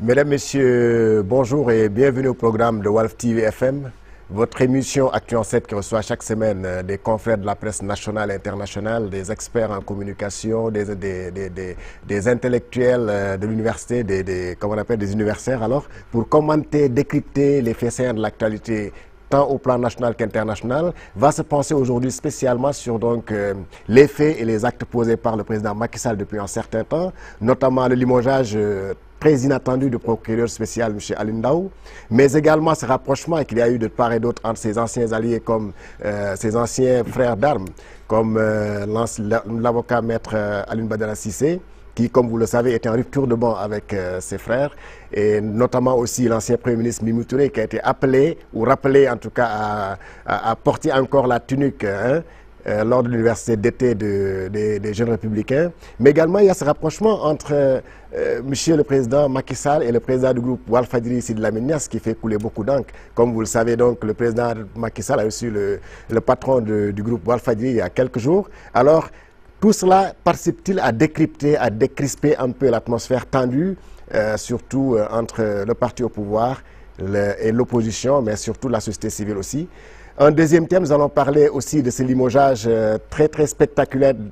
Mesdames, Messieurs, bonjour et bienvenue au programme de Walf TV FM, votre émission Actu en 7 qui reçoit chaque semaine des confrères de la presse nationale et internationale, des experts en communication, des intellectuels de l'université, comme on appelle des universitaires alors, pour commenter, décrypter les faits saillants de l'actualité tant au plan national qu'international, va se pencher aujourd'hui spécialement sur les faits et les actes posés par le président Macky Sall depuis un certain temps, notamment le limogeage très inattendu du procureur spécial M. Alioune Ndao, mais également ce rapprochement qu'il y a eu de part et d'autre entre ses anciens alliés comme ses anciens frères d'armes, comme l'avocat maître Alioune Badara Cissé, qui, comme vous le savez, était en rupture de banc avec ses frères, et notamment aussi l'ancien Premier ministre Mimi Touré, qui a été appelé, ou rappelé en tout cas, à porter encore la tunique lors de l'université d'été des jeunes républicains. Mais également, il y a ce rapprochement entre monsieur le président Macky Sall et le président du groupe Walfadjri, Sidi Lamine Niasse, qui fait couler beaucoup d'encre. Comme vous le savez, donc, le président Macky Sall a reçu le patron du groupe Walfadjri il y a quelques jours. Alors, tout cela participe-t-il à décrypter, à décrisper un peu l'atmosphère tendue, surtout entre le parti au pouvoir et l'opposition, mais surtout la société civile aussi. Un deuxième thème, nous allons parler aussi de ce limogeage très spectaculaire du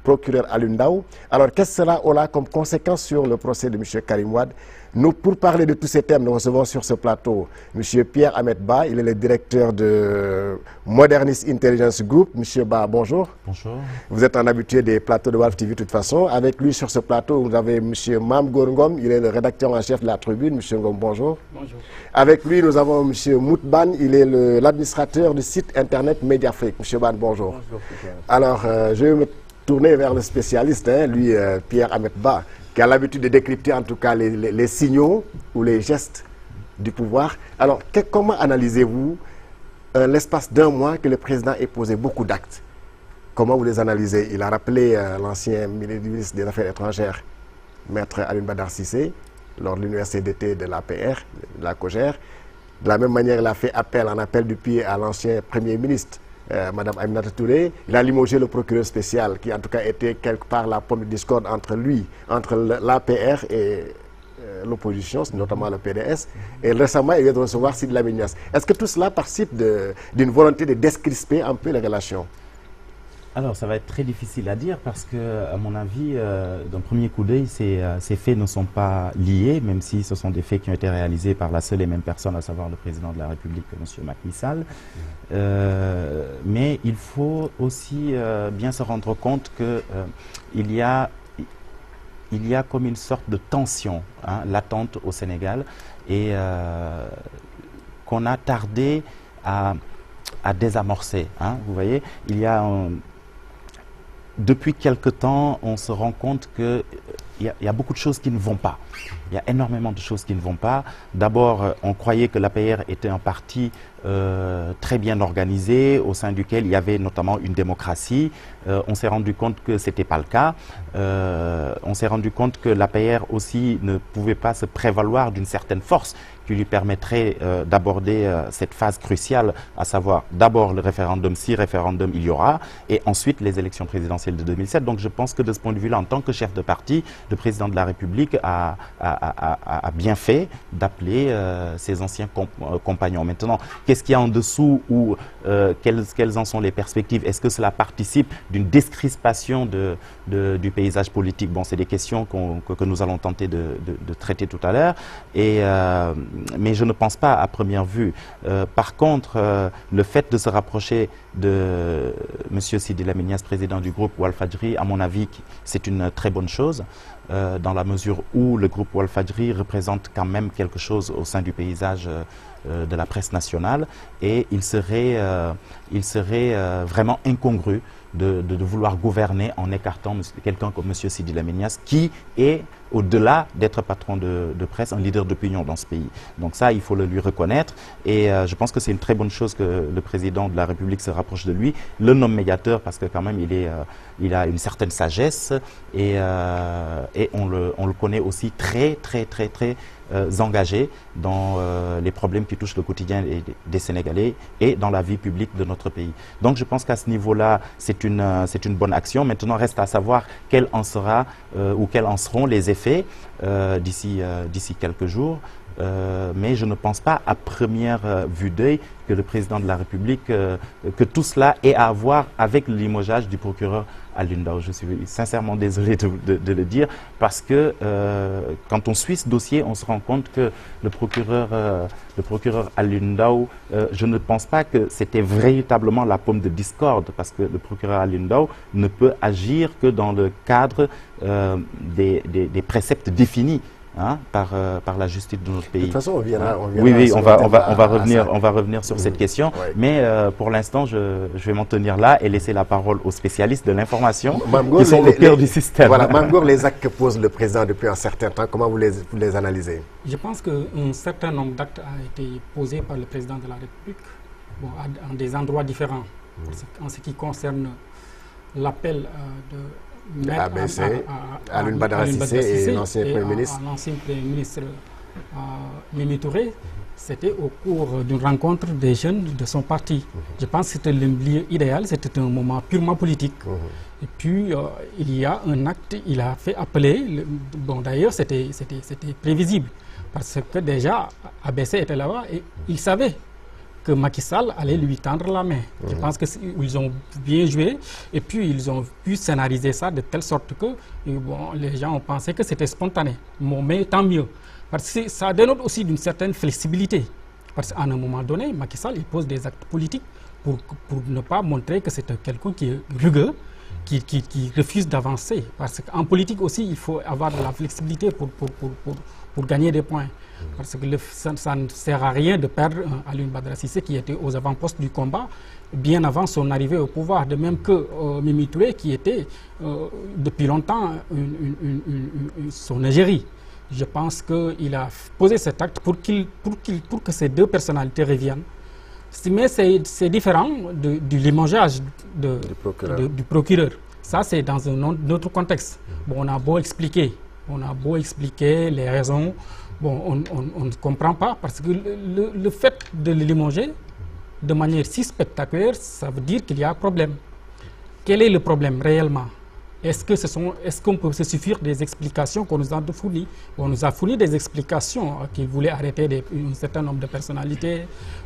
procureur Alioune Ndao. Alors, qu'est-ce que cela aura comme conséquence sur le procès de M. Karim Wade? Nous, pour parler de tous ces thèmes, nous recevons sur ce plateau M. Pierre Ahmed Ba, il est le directeur de Modernist Intelligence Group. M. Ba, bonjour. Bonjour. Vous êtes un habitué des plateaux de Walf TV de toute façon. Avec lui sur ce plateau, vous avez M. Mam Ngom, il est le rédacteur en chef de la Tribune. M. Ngom, bonjour. Bonjour. Avec lui, nous avons M. Moutban, il est l'administrateur du site internet Mediafrique. M. Ban, bonjour. Bonjour. Alors, je vais me tourner vers le spécialiste, lui, Pierre Ahmed Ba, qui a l'habitude de décrypter en tout cas les signaux ou les gestes du pouvoir. Alors, comment analysez-vous l'espace d'un mois que le président ait posé beaucoup d'actes? Comment vous les analysez? Il a rappelé l'ancien ministre des Affaires étrangères, maître Alioune Badara Cissé, lors de l'université d'été de l'APR, de la COJER. De la même manière, il a fait en appel du pied à l'ancien Premier ministre, Mme Aminata Touré. Il a limogé le procureur spécial, qui en tout cas était quelque part la pomme de discorde entre l'APR et l'opposition, notamment le PDS. Et récemment, il vient de recevoir Sidi Lamine Niasse. Est-ce que tout cela participe d'une volonté de décrisper un peu les relations? Alors, ça va être très difficile à dire parce que, à mon avis, d'un premier coup d'œil, ces faits ne sont pas liés, même si ce sont des faits qui ont été réalisés par la seule et même personne, à savoir le président de la République, M. Macky Sall. Mais il faut aussi bien se rendre compte qu'il y a comme une sorte de tension latente au Sénégal et qu'on a tardé à désamorcer. Vous voyez, depuis quelque temps, on se rend compte qu'il y a beaucoup de choses qui ne vont pas. Il y a énormément de choses qui ne vont pas. D'abord, on croyait que l'APR était un parti très bien organisé, au sein duquel il y avait notamment une démocratie. On s'est rendu compte que ce n'était pas le cas. On s'est rendu compte que l'APR aussi ne pouvait pas se prévaloir d'une certaine force qui lui permettrait d'aborder cette phase cruciale, à savoir d'abord le référendum, si référendum il y aura, et ensuite les élections présidentielles de 2007. Donc je pense que de ce point de vue-là, en tant que chef de parti, le président de la République a bien fait d'appeler ses anciens compagnons. Maintenant, qu'est-ce qu'il y a en dessous ou quelles en sont les perspectives? Est-ce que cela participe d'une décrispation du paysage politique? Bon, c'est des questions que nous allons tenter de traiter tout à l'heure. Mais je ne pense pas à première vue. Par contre, le fait de se rapprocher de M. Sidi Lamine Niasse, président du groupe Walfadjri, à mon avis, c'est une très bonne chose, dans la mesure où le groupe Walfadjri représente quand même quelque chose au sein du paysage de la presse nationale, et il serait vraiment incongru de vouloir gouverner en écartant quelqu'un comme M. Sidi Lamine Niasse, qui est, au-delà d'être patron de presse, un leader d'opinion dans ce pays. Donc ça, il faut le lui reconnaître, et je pense que c'est une très bonne chose que le président de la République se rapproche de lui, le nomme médiateur, parce que quand même il a une certaine sagesse, et on le connaît aussi très engagé dans les problèmes qui touchent le quotidien des Sénégalais et dans la vie publique de notre pays. Donc je pense qu'à ce niveau-là, c'est une bonne action. Maintenant, reste à savoir quel en sera ou quels en seront les effets fait d'ici quelques jours. Mais je ne pense pas à première vue d'œil que le président de la République, que tout cela ait à voir avec le limogeage du procureur Alioune Ndao. Je suis sincèrement désolé de le dire, parce que quand on suit ce dossier, on se rend compte que le procureur Alioune Ndao, je ne pense pas que c'était véritablement la pomme de discorde, parce que le procureur Alioune Ndao ne peut agir que dans le cadre des préceptes définis par la justice de notre pays. De toute façon, on viendra on va revenir sur cette question, mais pour l'instant, je vais m'en tenir là et laisser la parole aux spécialistes de l'information qui sont au cœur du système. Voilà, Mamgour, les actes que pose le président depuis un certain temps, comment vous les analysez? Je pense qu'un certain nombre d'actes a été posé par le président de la République, à des endroits différents. En ce qui concerne l'appel de ABC, Alioune Badara Cissé et l'ancien Premier ministre. L'ancien Premier ministre Mimi Touré, c'était au cours d'une rencontre des jeunes de son parti. Je pense que c'était le lieu idéal, c'était un moment purement politique. Et puis, il y a un acte, il a fait appeler, d'ailleurs c'était prévisible, parce que déjà, ABC était là-bas et il savait que Macky Sall allait lui tendre la main. Je pense qu'ils ont bien joué et puis ils ont pu scénariser ça de telle sorte que les gens ont pensé que c'était spontané. Mais tant mieux, parce que ça dénote aussi d'une certaine flexibilité. Parce qu'à un moment donné, Macky Sall, il pose des actes politiques pour ne pas montrer que c'est quelqu'un qui est rugueux, qui refuse d'avancer. Parce qu'en politique aussi, il faut avoir de la flexibilité pour gagner des points. Parce que ça ne sert à rien de perdre Alioune Badara Cissé qui était aux avant-postes du combat bien avant son arrivée au pouvoir. De même que Mimi Touré qui était depuis longtemps son égérie. Je pense qu'il a posé cet acte pour que ces deux personnalités reviennent. Mais c'est différent du limogeage du procureur. Ça, c'est dans un autre contexte. On a beau expliquer les raisons. On ne comprend pas, parce que le fait de le limoger de manière si spectaculaire, ça veut dire qu'il y a un problème. Quel est le problème réellement? Est-ce qu'on peut se suffire des explications qu'on nous a fournies? On nous a fourni des explications qu'il voulait arrêter un certain nombre de personnalités.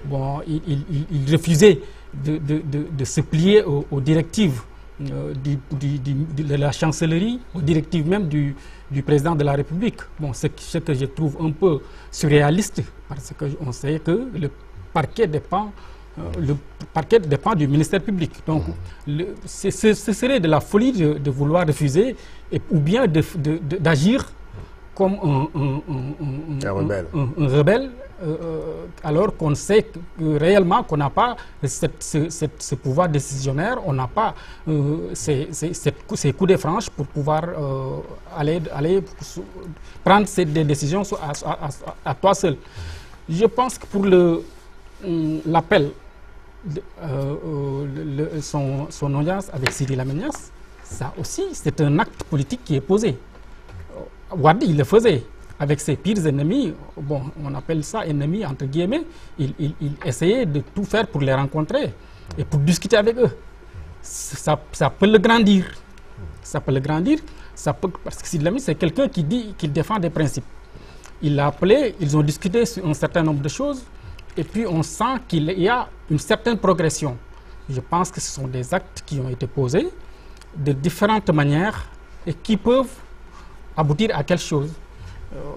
Il refusait de se plier aux directives de la chancellerie, aux directives même du président de la République. Ce que je trouve un peu surréaliste, parce qu'on sait que le parquet dépend du ministère public. Donc, ce serait de la folie de vouloir refuser ou bien d'agir comme un rebelle, alors qu'on sait réellement qu'on n'a pas ce pouvoir décisionnaire, on n'a pas ces coups de franche pour pouvoir aller prendre des décisions à toi seul. Je pense que pour l'appel, son audience avec Cyril Lamenias, ça aussi c'est un acte politique qui est posé. Wade, il le faisait avec ses pires ennemis, on appelle ça ennemis entre guillemets, il essayait de tout faire pour les rencontrer et pour discuter avec eux. Ça peut le grandir. Parce que Cyril Lamenias, c'est quelqu'un qui dit qu'il défend des principes. Il l'a appelé, ils ont discuté sur un certain nombre de choses, et puis on sent qu'il y a une certaine progression. Je pense que ce sont des actes qui ont été posés de différentes manières et qui peuvent aboutir à quelque chose.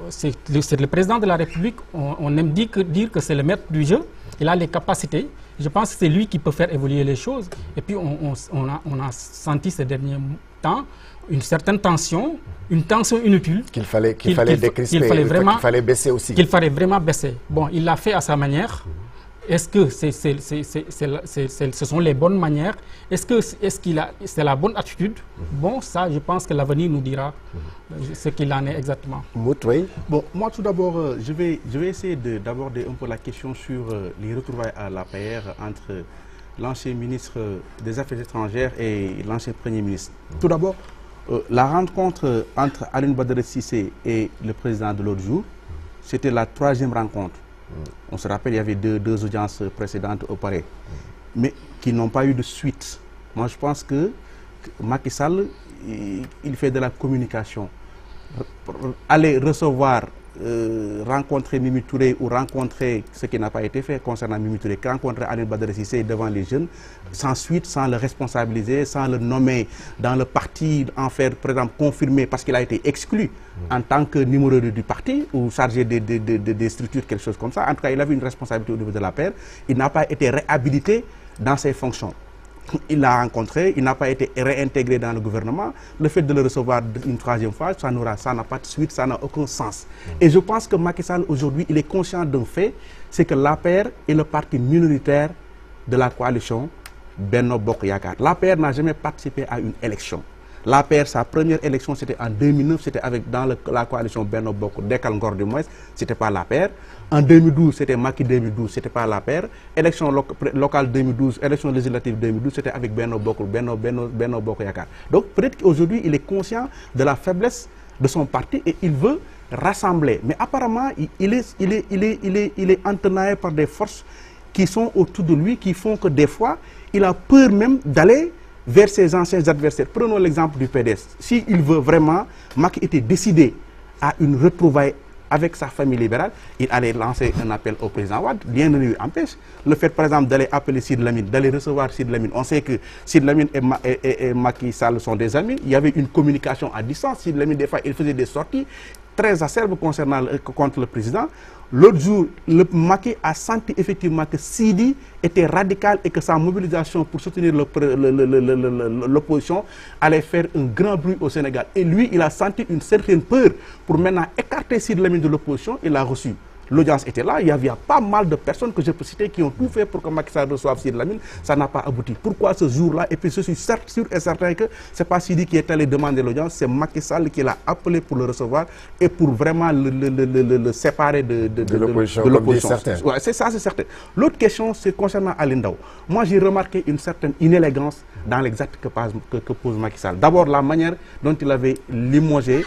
C'est le président de la République, on aime dire que c'est le maître du jeu, il a les capacités. Je pense que c'est lui qui peut faire évoluer les choses. Et puis on a senti ces derniers temps une certaine tension, une tension inutile. Qu'il fallait décrisper, qu'il fallait baisser aussi. Qu'il fallait vraiment baisser. Il l'a fait à sa manière. Est-ce que ce sont les bonnes manières? C'est la bonne attitude? Ça, je pense que l'avenir nous dira ce qu'il en est exactement. Moutoué. Moi, tout d'abord, je vais essayer d'aborder un peu la question sur les retrouvailles à l'APR entre l'ancien ministre des Affaires étrangères et l'ancien Premier ministre. Tout d'abord, la rencontre entre Alioune Badara Cissé et le président de l'autre jour, c'était la 3e rencontre. On se rappelle, il y avait deux audiences précédentes au Palais, mais qui n'ont pas eu de suite. Moi, je pense que Macky Sall, il fait de la communication. aller recevoir, rencontrer Mimi Touré ou rencontrer ce qui n'a pas été fait concernant Mimi Touré, rencontrer Alioune Badara Cissé devant les jeunes, sans suite, sans le responsabiliser, sans le nommer dans le parti, en faire, par exemple, confirmer parce qu'il a été exclu en tant que numéro 2 du parti ou chargé des structures, quelque chose comme ça. En tout cas, il avait une responsabilité au niveau de la paire. Il n'a pas été réhabilité dans ses fonctions. Il l'a rencontré, il n'a pas été réintégré dans le gouvernement. Le fait de le recevoir une troisième fois, ça n'a pas de suite, ça n'a aucun sens. Et je pense que Macky Sall, aujourd'hui, il est conscient d'un fait, c'est que l'APR est le parti minoritaire de la coalition Benno Bokk Yakaar. L'APR n'a jamais participé à une élection. L'APR, sa première élection, c'était en 2009, c'était dans la coalition Benno Bokk Dekkal Ngor du moins, c'était pas l'APR. En 2012, c'était Macky 2012, c'était pas l'APR. Élection locale 2012, élection législative 2012, c'était avec Benno Bokk Yakaar. Donc peut-être qu'aujourd'hui, il est conscient de la faiblesse de son parti et il veut rassembler. Mais apparemment, il est entenaillé par des forces qui sont autour de lui, qui font que des fois, il a peur même d'aller vers ses anciens adversaires. Prenons l'exemple du PDS. S'il veut vraiment, Macky était décidé à une retrouvaille avec sa famille libérale, il allait lancer un appel au président Wade. Rien ne lui empêche. Le fait, par exemple, d'aller appeler Sid Lamine, d'aller recevoir Sid Lamine. On sait que Sid Lamine et Macky Sall sont des amis. Il y avait une communication à distance. Sid Lamine, des fois, il faisait des sorties très acerbes contre le président. L'autre jour, le Macky a senti effectivement que Sidi était radical et que sa mobilisation pour soutenir l'opposition allait faire un grand bruit au Sénégal. Et lui, il a senti une certaine peur pour maintenant écarter Sidi Lamine de l'opposition. Il l'a reçu. L'audience était là, il y avait pas mal de personnes que je peux citer qui ont tout fait pour que Macky Sall reçoive Sidi Lamine. Ça n'a pas abouti. Pourquoi ce jour-là? Et puis je suis sûr et certain que ce n'est pas Sidi qui est allé demander l'audience, c'est Macky Sall qui l'a appelé pour le recevoir et pour vraiment le séparer de l'opposition. Ouais, c'est ça, c'est certain. L'autre question, c'est concernant Alioune Ndao. Moi, j'ai remarqué une certaine inélégance dans l'exact que pose Macky Sall. D'abord, la manière dont il avait limogé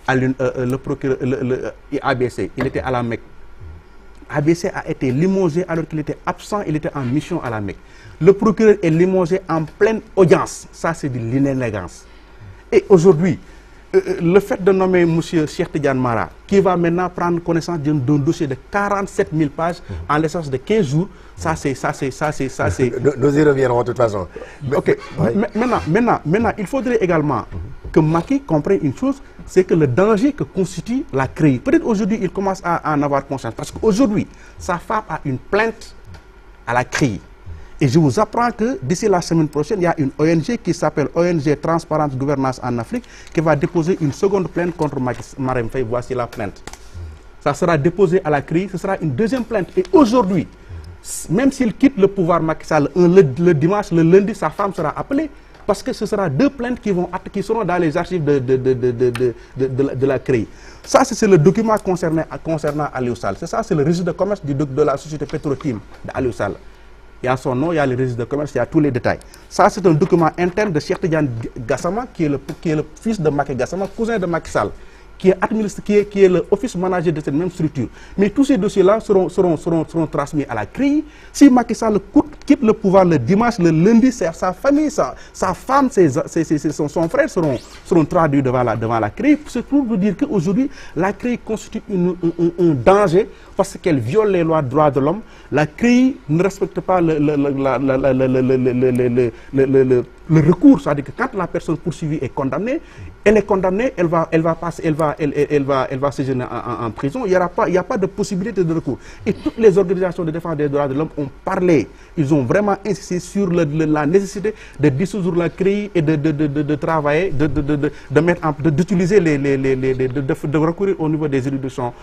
le procureur, ABC, il était à la Mecque. ABC a été limogé alors qu'il était absent, il était en mission à la Mecque. Le procureur est limogé en pleine audience. Ça, c'est de l'inélégance. Et aujourd'hui, le fait de nommer M. Cheikh Tidiane Mara, qui va maintenant prendre connaissance d'un dossier de 47 000 pages en l'espace de 15 jours, ça c'est... Nous y reviendrons de toute façon. Ok. Oui. Maintenant, il faudrait également que Macky comprenne une chose, c'est que le danger que constitue la CREI. Peut-être aujourd'hui, il commence à en avoir conscience. Parce qu'aujourd'hui, sa femme a une plainte à la CREI. Et je vous apprends que d'ici la semaine prochaine, il y a une ONG qui s'appelle ONG Transparence Gouvernance en Afrique qui va déposer une seconde plainte contre Marème Faye. Voici la plainte. Ça sera déposé à la CREI, ce sera une deuxième plainte. Et aujourd'hui, même s'il quitte le pouvoir Macky Sall le dimanche, le lundi, sa femme sera appelée. Parce que ce sera deux plaintes qui seront dans les archives de la CREI. Ça, c'est le document concernant Aliou Sall. C'est ça, c'est le registre de commerce de la société Petrotim d'Aliou Sall. Il y a son nom, il y a le registre de commerce, il y a tous les détails. Ça, c'est un document interne de Cheikh Tidiane Gassama, qui est le fils de Macky Gassama, cousin de Macky Sall, qui est l'office manager de cette même structure. Mais tous ces dossiers-là seront transmis à la CREI. Si Macky Sall quitte le pouvoir le dimanche, le lundi, sa famille, sa femme, son frère seront traduits devant la CREI. C'est pour vous dire qu'aujourd'hui, la CREI constitue un danger parce qu'elle viole les lois de droits de l'homme. La CREI ne respecte pas le recours, c'est-à-dire que quand la personne poursuivie est condamnée, elle est condamnée, elle va séjourner en prison. Il n'y a pas de possibilité de recours. Et toutes les organisations de défense des droits de l'homme ont parlé. Ils ont vraiment insisté sur la nécessité de dissoudre la CREI et de travailler, d'utiliser de recourir au niveau des juridictions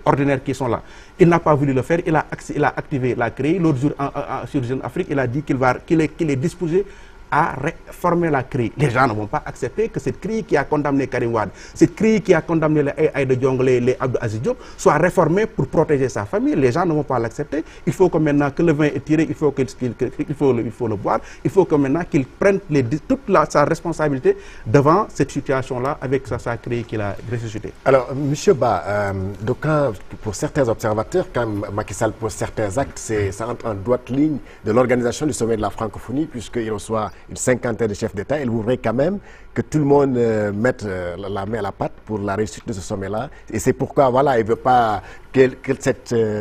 ordinaires qui sont là. Il n'a pas voulu le faire. Il a activé la CREI. L'autre jour, sur Jeune Afrique, il a dit qu'il est disposé à réformer la CREI. Les gens ne vont pas accepter que cette CREI qui a condamné Karim Wade, cette CREI qui a condamné les Aïda Diong, les Abdou Aziz Diop, soit réformée pour protéger sa famille. Les gens ne vont pas l'accepter. Il faut que maintenant que le vin est tiré, il faut le boire. Il faut que maintenant qu'il prenne toute sa responsabilité devant cette situation-là avec sa CREI qu'il a ressuscité. Alors, M. Ba, pour certains observateurs, quand Macky Sall pose certains actes, ça entre en droite ligne de l'organisation du sommet de la francophonie, puisqu'il reçoit une cinquantaine de chefs d'État. Il voudrait quand même que tout le monde mette la main à la pâte pour la réussite de ce sommet-là. Et c'est pourquoi, voilà, il ne veut pas que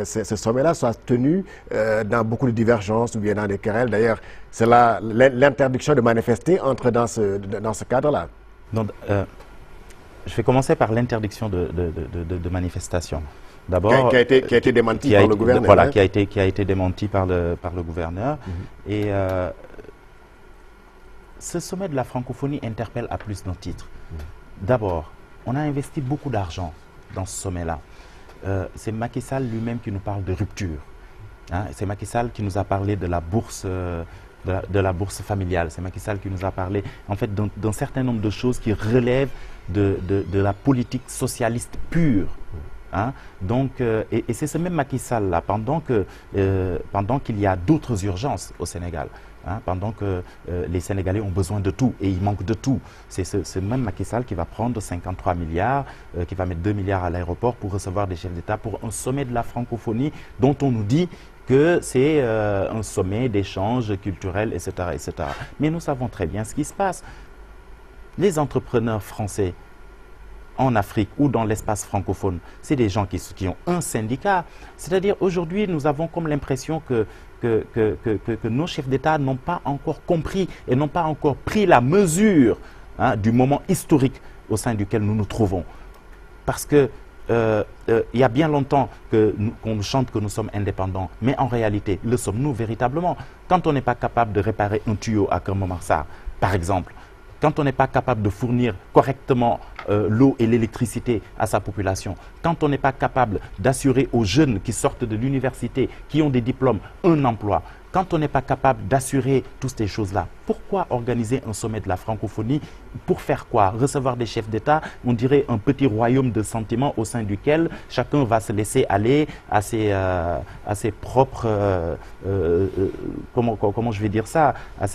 ce sommet-là soit tenu dans beaucoup de divergences ou bien dans des querelles. D'ailleurs, c'est l'interdiction de manifester entre dans ce cadre-là. Je vais commencer par l'interdiction de manifestation. D'abord, qui a été démenti par le gouverneur. Voilà, qui a été démenti par le gouverneur. Et ce sommet de la francophonie interpelle à plus d'un titre. D'abord, on a investi beaucoup d'argent dans ce sommet-là. C'est Macky Sall lui-même qui nous parle de rupture. Hein? C'est Macky Sall qui nous a parlé de la bourse, de la bourse familiale. C'est Macky Sall qui nous a parlé en fait d'un certain nombre de choses qui relèvent de la politique socialiste pure. Hein? Donc, et c'est ce même Macky Sall là, pendant qu'il y a d'autres urgences au Sénégal, hein, pendant que les Sénégalais ont besoin de tout et il manque de tout, c'est ce même Macky Sall qui va prendre 53 milliards, qui va mettre 2 milliards à l'aéroport pour recevoir des chefs d'État pour un sommet de la francophonie dont on nous dit que c'est un sommet d'échanges culturels, etc., etc. Mais nous savons très bien ce qui se passe. Les entrepreneurs français en Afrique ou dans l'espace francophone, c'est des gens qui ont un syndicat. C'est-à-dire aujourd'hui, nous avons comme l'impression que nos chefs d'État n'ont pas encore compris et n'ont pas encore pris la mesure, hein, du moment historique au sein duquel nous nous trouvons. Parce que il y a bien longtemps qu'on nous chante que nous sommes indépendants, mais en réalité, le sommes-nous véritablement? Quand on n'est pas capable de réparer un tuyau à Kermamarsar, par exemple, quand on n'est pas capable de fournir correctement l'eau et l'électricité à sa population, quand on n'est pas capable d'assurer aux jeunes qui sortent de l'université, qui ont des diplômes, un emploi, quand on n'est pas capable d'assurer toutes ces choses-là, pourquoi organiser un sommet de la francophonie? Pour faire quoi? Recevoir des chefs d'État, on dirait un petit royaume de sentiments au sein duquel chacun va se laisser aller à ses propres, comment je vais dire ça, à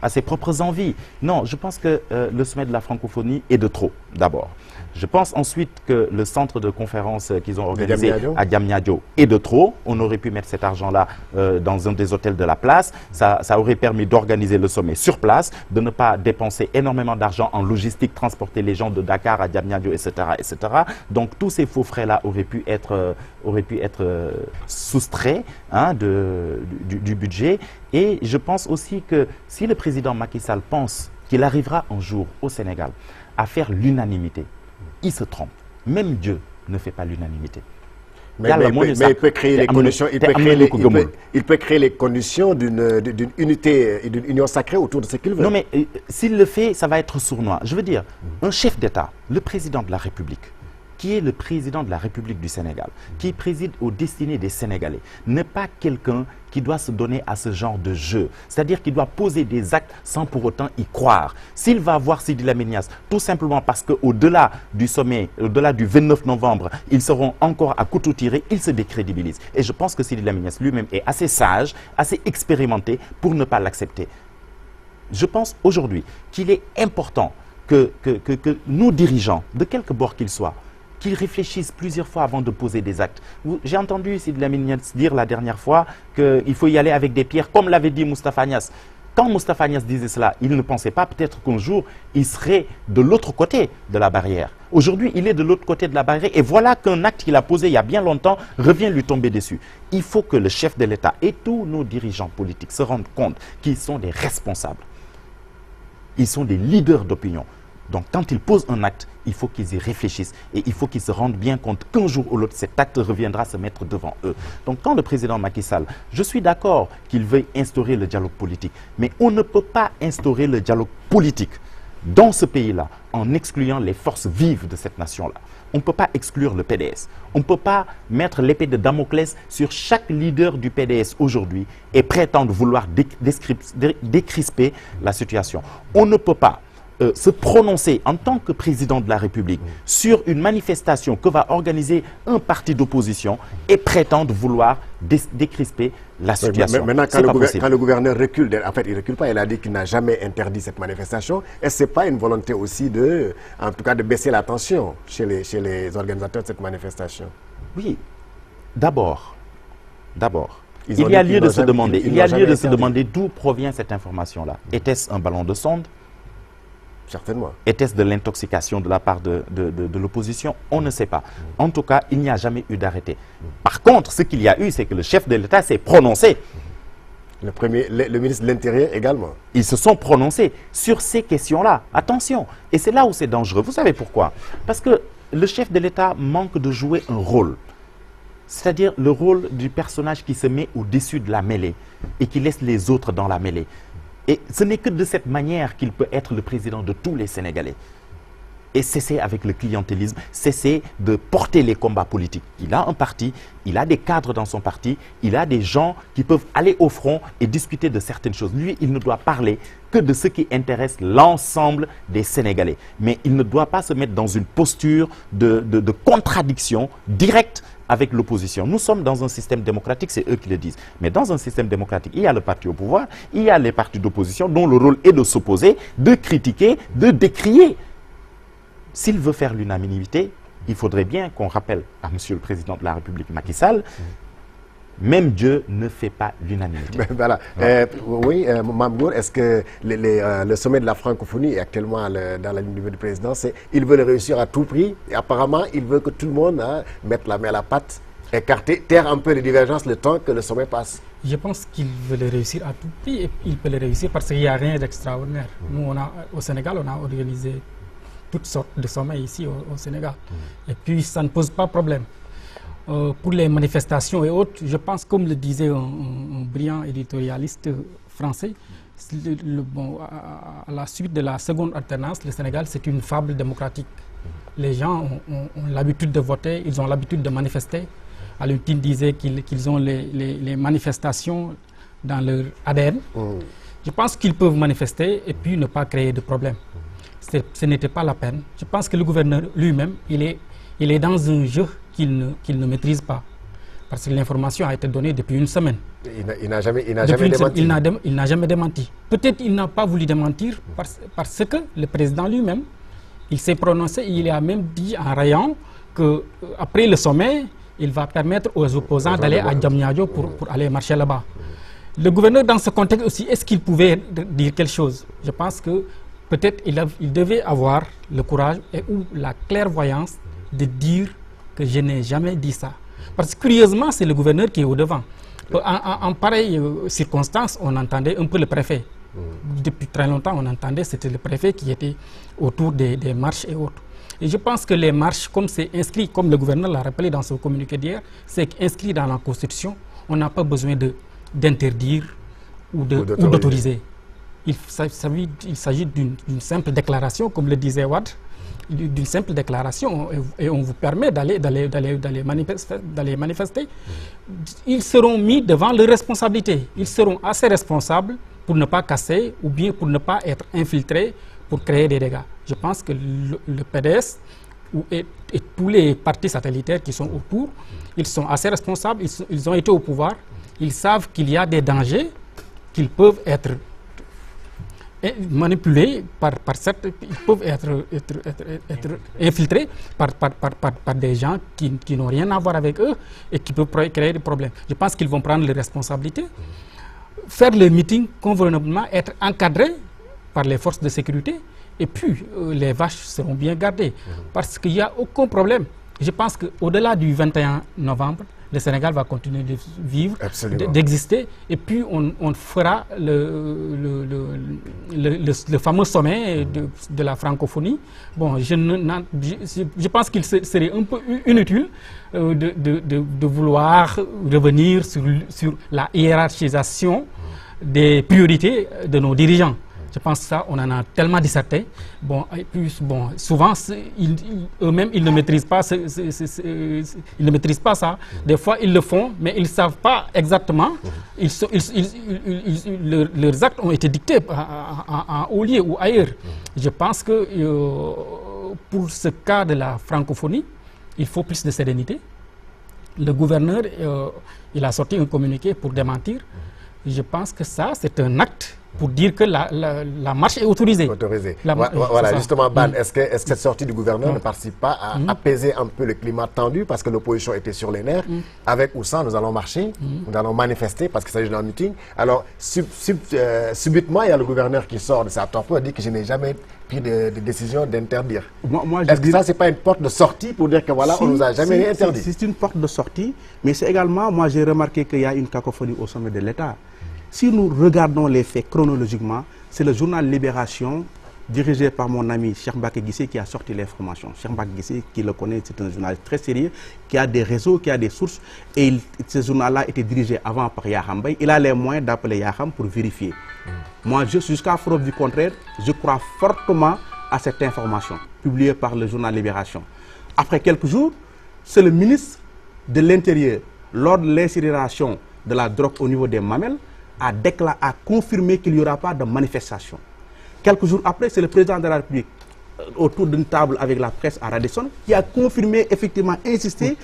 ses propres envies. Non, je pense que le sommet de la francophonie est de trop, d'abord. Je pense ensuite que le centre de conférence qu'ils ont organisé à Diamniadio est de trop. On aurait pu mettre cet argent-là dans un des hôtels de la place. Ça aurait permis d'organiser le sommet sur place, de ne pas dépenser énormément d'argent en logistique, transporter les gens de Dakar à Diamniadio, etc., etc. Donc tous ces faux frais-là auraient pu être soustraits, hein, du budget. Et je pense aussi que si le président Macky Sall pense qu'il arrivera un jour au Sénégal à faire l'unanimité, il se trompe. Même Dieu ne fait pas l'unanimité. Mais il peut créer les conditions. Il peut créer les conditions d'une unité et d'une union sacrée autour de ce qu'il veut. Non, mais s'il le fait, ça va être sournois. Je veux dire, un chef d'État, le président de la République, qui est le président de la République du Sénégal, qui préside aux destinées des Sénégalais, n'est pas quelqu'un qui doit se donner à ce genre de jeu. C'est-à-dire qu'il doit poser des actes sans pour autant y croire. S'il va voir Sidi Lamine Niasse, tout simplement parce qu'au-delà du sommet, au-delà du 29 novembre, ils seront encore à couteau tiré, il se décrédibilise. Et je pense que Sidi Lamine Niasse lui-même est assez sage, assez expérimenté pour ne pas l'accepter. Je pense aujourd'hui qu'il est important que nos dirigeants, de quelque bord qu'ils soient, qu'ils réfléchissent plusieurs fois avant de poser des actes. J'ai entendu Sidi Lamine Niasse dire la dernière fois qu'il faut y aller avec des pierres, comme l'avait dit Moustapha Niasse. Quand Moustapha Niasse disait cela, il ne pensait pas peut-être qu'un jour, il serait de l'autre côté de la barrière. Aujourd'hui, il est de l'autre côté de la barrière et voilà qu'un acte qu'il a posé il y a bien longtemps revient lui tomber dessus. Il faut que le chef de l'État et tous nos dirigeants politiques se rendent compte qu'ils sont des responsables. Ils sont des leaders d'opinion. Donc, quand ils posent un acte, il faut qu'ils y réfléchissent et il faut qu'ils se rendent bien compte qu'un jour ou l'autre, cet acte reviendra se mettre devant eux. Donc, quand le président Macky Sall, je suis d'accord qu'il veuille instaurer le dialogue politique, mais on ne peut pas instaurer le dialogue politique dans ce pays-là en excluant les forces vives de cette nation-là. On ne peut pas exclure le PDS. On ne peut pas mettre l'épée de Damoclès sur chaque leader du PDS aujourd'hui et prétendre vouloir décrisper la situation. On ne peut pas se prononcer en tant que président de la République sur une manifestation que va organiser un parti d'opposition et prétendre vouloir décrisper la situation. Maintenant, quand le gouverneur recule, en fait, il ne recule pas, il a dit qu'il n'a jamais interdit cette manifestation. Est-ce que ce n'est pas une volonté aussi en tout cas, de baisser la tension chez les organisateurs de cette manifestation? Oui. D'abord, Il y a lieu de se demander d'où provient cette information-là. Était-ce un ballon de sonde? Certainement. Était-ce de l'intoxication de la part de l'opposition? On ne sait pas. En tout cas, il n'y a jamais eu d'arrêté. Par contre, ce qu'il y a eu, c'est que le chef de l'État s'est prononcé. Le ministre de l'Intérieur également. Ils se sont prononcés sur ces questions-là. Attention. Et c'est là où c'est dangereux. Vous savez pourquoi? Parce que le chef de l'État manque de jouer un rôle. C'est-à-dire le rôle du personnage qui se met au-dessus de la mêlée et qui laisse les autres dans la mêlée. Et ce n'est que de cette manière qu'il peut être le président de tous les Sénégalais. Et cesser avec le clientélisme, cesser de porter les combats politiques. Il a un parti, il a des cadres dans son parti, il a des gens qui peuvent aller au front et discuter de certaines choses. Lui, il ne doit parler que de ce qui intéresse l'ensemble des Sénégalais. Mais il ne doit pas se mettre dans une posture de contradiction directe avec l'opposition. Nous sommes dans un système démocratique, c'est eux qui le disent. Mais dans un système démocratique, il y a le parti au pouvoir, il y a les partis d'opposition dont le rôle est de s'opposer, de critiquer, de décrier. S'il veut faire l'unanimité, il faudrait bien qu'on rappelle à Monsieur le Président de la République, Macky Sall, même Dieu ne fait pas l'unanimité. Voilà. Oui, Mamgour, est-ce que le sommet de la francophonie est actuellement dans la ligne du président? Il veut le réussir à tout prix. Et apparemment, il veut que tout le monde mette la main à la pâte, écarter, taire un peu les divergences le temps que le sommet passe. Je pense qu'il veut le réussir à tout prix et il peut le réussir parce qu'il n'y a rien d'extraordinaire. Nous, au Sénégal, on a organisé toutes sortes de sommets ici au Sénégal. Et puis, ça ne pose pas problème. Pour les manifestations et autres, je pense, comme le disait un brillant éditorialiste français, à la suite de la seconde alternance, le Sénégal, c'est une fable démocratique. Les gens ont l'habitude de voter, ils ont l'habitude de manifester. Alioune disait qu'ils ont les manifestations dans leur ADN. Je pense qu'ils peuvent manifester et puis ne pas créer de problème. Ce n'était pas la peine. Je pense que le gouverneur lui-même, il est dans un jeu qu'il ne maîtrise pas. Parce que l'information a été donnée depuis une semaine. Il n'a jamais démenti. Il n'a jamais démenti. Peut-être qu'il n'a pas voulu démentir parce que le président lui-même, il s'est prononcé, il a même dit en rayon qu'après le sommet, il va permettre aux opposants d'aller à Diamniadio pour aller marcher là-bas. Le gouverneur, dans ce contexte aussi, est-ce qu'il pouvait dire quelque chose? Je pense que peut-être il devait avoir le courage ou la clairvoyance de dire que je n'ai jamais dit ça. Parce que curieusement, c'est le gouverneur qui est au-devant. En pareille circonstance, on entendait un peu le préfet. Depuis très longtemps, on entendait, c'était le préfet qui était autour des marches et autres. Et je pense que les marches, comme c'est inscrit, comme le gouverneur l'a rappelé dans son communiqué d'hier, c'est inscrit dans la Constitution, on n'a pas besoin d'interdire ou d'autoriser. Il s'agit d'une simple déclaration, comme le disait Wad, d'une simple déclaration, et on vous permet d'aller manifester. Ils seront mis devant leurs responsabilités. Ils seront assez responsables pour ne pas casser ou bien pour ne pas être infiltrés pour créer des dégâts. Je pense que le PDS et tous les partis satellitaires qui sont autour, ils sont assez responsables, ils ont été au pouvoir, ils savent qu'il y a des dangers, qu'ils peuvent être manipulés ils peuvent être infiltrés par des gens qui n'ont rien à voir avec eux et qui peuvent créer des problèmes. Je pense qu'ils vont prendre les responsabilités, faire le meeting convenablement, être encadrés par les forces de sécurité et puis les vaches seront bien gardées parce qu'il n'y a aucun problème. Je pense qu'au-delà du 21 novembre, le Sénégal va continuer de vivre, d'exister, et puis on fera le fameux sommet de la francophonie. Bon, je pense qu'il serait un peu inutile de vouloir revenir sur la hiérarchisation des priorités de nos dirigeants. Je pense que ça, on en a tellement disserté. Bon, et puis, bon, souvent, eux-mêmes, ils ne maîtrisent pas ça. Des fois, ils le font, mais ils ne savent pas exactement. Leurs actes ont été dictés en haut lieu ou ailleurs. Je pense que pour ce cas de la francophonie, il faut plus de sérénité. Le gouverneur, il a sorti un communiqué pour démentir. Je pense que ça, c'est un acte pour dire que la marche est autorisée. Voilà, justement, Ban, est-ce que cette sortie du gouverneur ne participe pas à apaiser un peu le climat tendu parce que l'opposition était sur les nerfs? Avec ou sans, nous allons marcher, nous allons manifester parce qu'il s'agit d'un meeting. Alors, subitement, il y a le gouverneur qui sort de sa torpeur et dit que je n'ai jamais pris de décision d'interdire. Est-ce que ça, ce n'est pas une porte de sortie pour dire que voilà, on ne nous a jamais rien interdit? C'est une porte de sortie, mais c'est également, moi j'ai remarqué qu'il y a une cacophonie au sommet de l'État. Si nous regardons les faits chronologiquement, c'est le journal Libération, dirigé par mon ami Cheikh Mbacké Guissé, qui a sorti l'information. Cheikh Mbacké Guissé, qui le connaît, c'est un journaliste très sérieux, qui a des réseaux, qui a des sources. Et ce journal-là était dirigé avant par Yaham Bay. Il a les moyens d'appeler Yaham pour vérifier. Moi, jusqu'à preuve du contraire, je crois fortement à cette information, publiée par le journal Libération. Après quelques jours, c'est le ministre de l'Intérieur, lors de l'incinération de la drogue au niveau des Mamelles, a confirmé qu'il n'y aura pas de manifestation. Quelques jours après, c'est le président de la République, autour d'une table avec la presse à Radisson, qui a confirmé, effectivement, insisté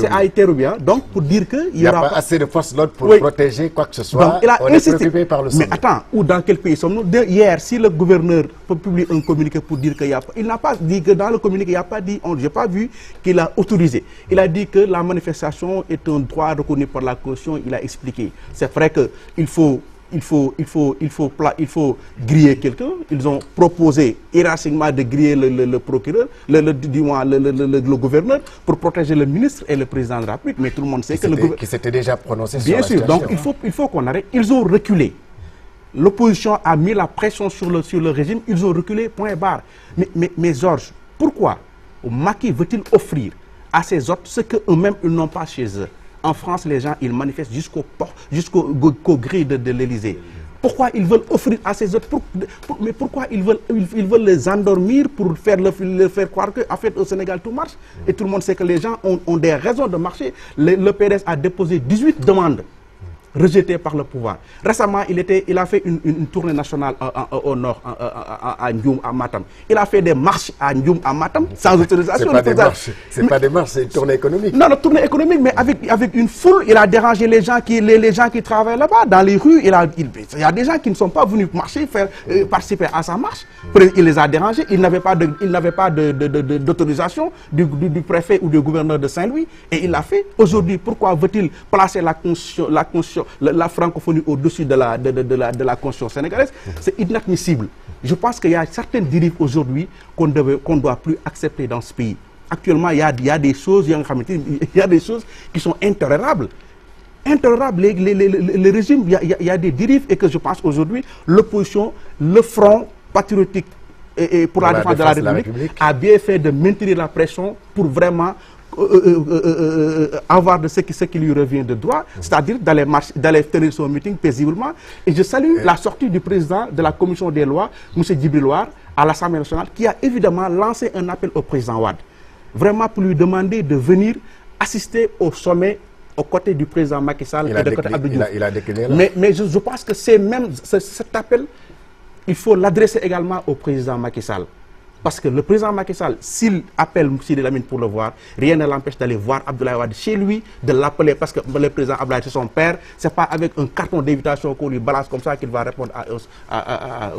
à Iterubia, donc pour dire qu'il n'y aura pas assez de force de l'ordre pour protéger quoi que ce soit. Donc, il a on insisté. est préoccupé par le sommet. Mais attends, où dans quel pays sommes-nous? Hier, si le gouverneur publie un communiqué pour dire qu'il n'y a pas... Il n'a pas dit que dans le communiqué, il n'y a pas dit... Je n'ai pas vu qu'il a autorisé. Il a dit que la manifestation est un droit reconnu par la Constitution. Il a expliqué. C'est vrai qu'il faut... Il faut griller quelqu'un. Ils ont proposé hiérarchiquement de griller le procureur, le gouverneur, pour protéger le ministre et le président de la République. Mais tout le monde sait que le gouverneur... Qui s'était déjà prononcé sur Bien la sûr, situation. donc il faut qu'on arrête. Ils ont reculé. L'opposition a mis la pression sur le régime. Ils ont reculé, point barre. Mais Georges, pourquoi Macky veut-il offrir à ses hôtes ce qu'eux-mêmes ils n'ont pas chez eux? En France, les gens, ils manifestent jusqu'au grille de l'Élysée. Pourquoi ils veulent offrir à ces autres... mais pourquoi ils veulent les endormir pour leur faire croire qu'en fait, au Sénégal, tout marche? Et tout le monde sait que les gens ont des raisons de marcher. Le PDS a déposé 18 demandes rejetées par le pouvoir. Récemment, il a fait une tournée nationale au nord, à Ndioum, à Matam. Il a fait des marches à Ndioum, à Matam, sans autorisation. C'est pas des marches, c'est une tournée économique. Non, une tournée économique, mais avec une foule, il a dérangé les gens qui travaillent là-bas, dans les rues. Il y a des gens qui ne sont pas venus marcher, participer à sa marche. Il les a dérangés. Il n'avait pas d'autorisation du préfet ou du gouverneur de Saint-Louis. Et il l'a fait. Aujourd'hui, pourquoi veut-il placer la francophonie au-dessus de la Constitution sénégalaise? C'est inadmissible. Je pense qu'il y a certaines dérives aujourd'hui qu'on ne doit plus accepter dans ce pays. Actuellement, il y a des choses qui sont intolérables. Le régime, il y a des dérives et que je pense aujourd'hui, l'opposition, le front patriotique et pour la défense de la République a bien fait de maintenir la pression pour vraiment avoir de ce qui lui revient de droit, c'est-à-dire d'aller tenir son meeting paisiblement. Et je salue la sortie du président de la commission des lois, M. Djibrilouar, à l'Assemblée nationale, qui a évidemment lancé un appel au président Wade, vraiment pour lui demander de venir assister au sommet aux côtés du président Macky Sall et de côté Abdou Diouf. Il a décliné là. Mais je pense que cet appel, il faut l'adresser également au président Macky Sall. Parce que le président Macky Sall, s'il appelle Sidi Lamine pour le voir, rien ne l'empêche d'aller voir Abdoulaye Wade chez lui, de l'appeler, parce que le président Abdoulaye, c'est son père. Ce n'est pas avec un carton d'invitation qu'on lui balance comme ça qu'il va répondre